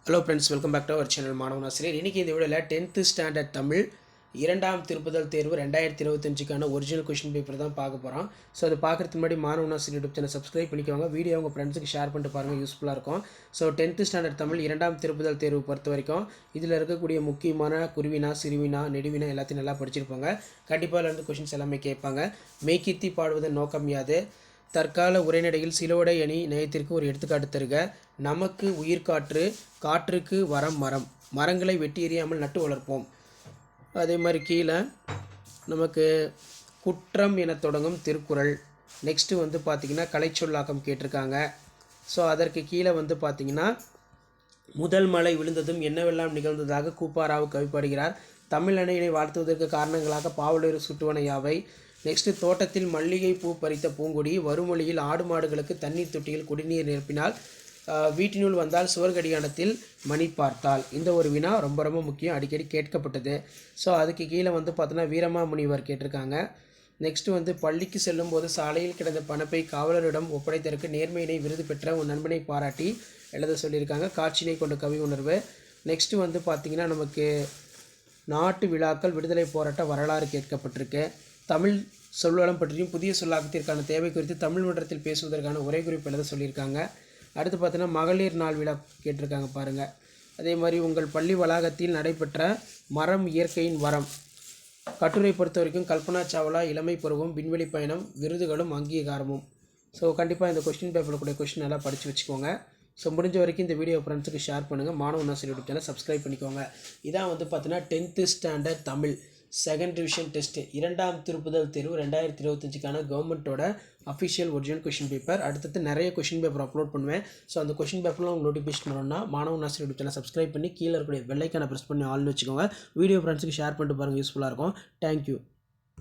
Hello friends, welcome back to our channel மாணவன் ஆசிரியர். இன்றைக்கி இந்த வீடியோவில் 10th ஸ்டாண்டர்ட் தமிழ் இரண்டாம் திருப்புதல் தேர்வு 2025க்கான ஒரிஜினல் கொஷின் பேப்பர் தான் பார்க்க போகிறோம். ஸோ அது பார்க்குறதுக்கு முன்னாடி மாணவன் ஆசிரியர் யூடியூப் சேனல் சப்ஸ்கிரைப் பண்ணிக்கோங்க. வீடியோ உங்கள் ஃப்ரெண்ட்ஸுக்கு ஷேர் பண்ணிட்டு பாருங்கள், யூஸ்ஃபுல்லாக இருக்கும். ஸோ 10th ஸ்டாண்டர்ட் தமிழ் இரண்டாம் திருப்புதல் தேர்வு பொறுத்த வரைக்கும் இதில் இருக்கக்கூடிய முக்கியமான குருவினா, சிறுவினா, நெடுவினா எல்லாத்தையும் நல்லா படிச்சிருப்பாங்க. கண்டிப்பாக அதில் இருந்து கொஷின்ஸ் எல்லாமே கேட்பாங்க. மெய்கீர்த்தி பாடுவதன் நோக்கம் யாது? தற்கால உரைநடையில் சிலோடை அணி நயத்திற்கு ஒரு எடுத்துக்காட்டு தருக. நமக்கு உயிர் காற்று, காற்றுக்கு வரம் மரம், மரங்களை வெட்டி எறியாமல் நட்டு வளர்ப்போம். அதே மாதிரி கீழே நமக்கு குற்றம் என தொடங்கும் திருக்குறள். நெக்ஸ்ட்டு வந்து பார்த்திங்கன்னா கலைச்சொல்லாக்கம் கேட்டிருக்காங்க. ஸோ அதற்கு கீழே வந்து பார்த்திங்கன்னா முதல் மழை விழுந்ததும் என்னவெல்லாம் நிகழ்ந்ததாக கூப்பாராவு கவிப்பாடுகிறார். தமிழ் அணையினை வாழ்த்துவதற்கு காரணங்களாக பாவலூர் சுட்டுவன யாவை? நெக்ஸ்ட்டு தோட்டத்தில் மல்லிகை பூ பறித்த பூங்கொடி வருமொழியில் ஆடு மாடுகளுக்கு தண்ணீர் தொட்டியில் குடிநீர் நிரப்பினால் வீட்டினுள் வந்தால் சுவர்கடியானத்தில் மணி பார்த்தால். இந்த ஒரு வினா ரொம்ப ரொம்ப முக்கியம், அடிக்கடி கேட்கப்பட்டது. ஸோ அதுக்கு கீழே வந்து பார்த்தோன்னா வீரமா முனிவர் கேட்டிருக்காங்க. நெக்ஸ்ட்டு வந்து பள்ளிக்கு செல்லும் போது சாலையில் கிடந்த பணப்பை காவலரிடம் ஒப்படைத்தற்கு நேர்மையினை விருது பெற்ற உன் நண்பனை பாராட்டி எழுத சொல்லியிருக்காங்க. காட்சியினை கொண்ட கவி உணர்வு. நெக்ஸ்ட்டு வந்து பார்த்திங்கன்னா நமக்கு நாட்டு விழாக்கள், விடுதலை போராட்ட வரலாறு கேட்கப்பட்டிருக்கு. தமிழ் சொல்வளம் பற்றியும் புதிய சொல்லாக்கத்திற்கான தேவை குறித்து தமிழ் மன்றத்தில் பேசுவதற்கான உரை குறிப்பு எழுத சொல்லியிருக்காங்க. அடுத்து பார்த்தீங்கன்னா மகளிர் நாள் விழா கேட்டிருக்காங்க பாருங்கள். அதே மாதிரி உங்கள் பள்ளி வளாகத்தில் நடைபெற்ற மரம் இயற்கையின் வரம் கட்டுரை பொறுத்த வரைக்கும் கல்பனா சாவ்லா இளமை பருவம், விண்வெளி பயணம், விருதுகளும் அங்கீகாரமும். ஸோ கண்டிப்பாக இந்த கொஸ்டின் பேப்பரில் கூட கொஸ்டின் நல்லா படித்து வச்சுக்கோங்க. ஸோ முடிஞ்ச வரைக்கும் இந்த வீடியோ ஃப்ரெண்ட்ஸுக்கு ஷேர் பண்ணுங்கள். மாணவன் ஆசிரியர் யூடியூப் சேனல் சப்ஸ்கிரைப் பண்ணிக்கோங்க. இதான் வந்து பார்த்தீங்கன்னா 10th standard Tamil second revision test இரண்டாம் திருப்புதல் தேர்வு 2025க்கான கவர்மெண்ட்டோட அஃபிஷியல் ஒரிஜினல் கொஷின் பேப்பர். அடுத்தது நிறைய கொஷின் பேப்பர் அப்லோட் பண்ணுவேன். ஸோ அந்த கொஷின் பேப்பர்லாம் உங்களுக்கு நோட்டிஃபிகேஷன் பண்ணணும்னா மாணவன் ஆசிரியர் யூடியூப் சேனல் சப்ஸ்கிரைப் பண்ணி கீழே இருக்கக்கூடிய பெல்லைக்கான ப்ரெஸ் பண்ணி ஆல்னு வச்சுக்கோங்க. வீடியோ ஃப்ரெண்ட்ஸுக்கு ஷேர் பண்ணிட்டு பாருங்கள், யூஸ்ஃபுல்லாக இருக்கும். தேங்க்யூ.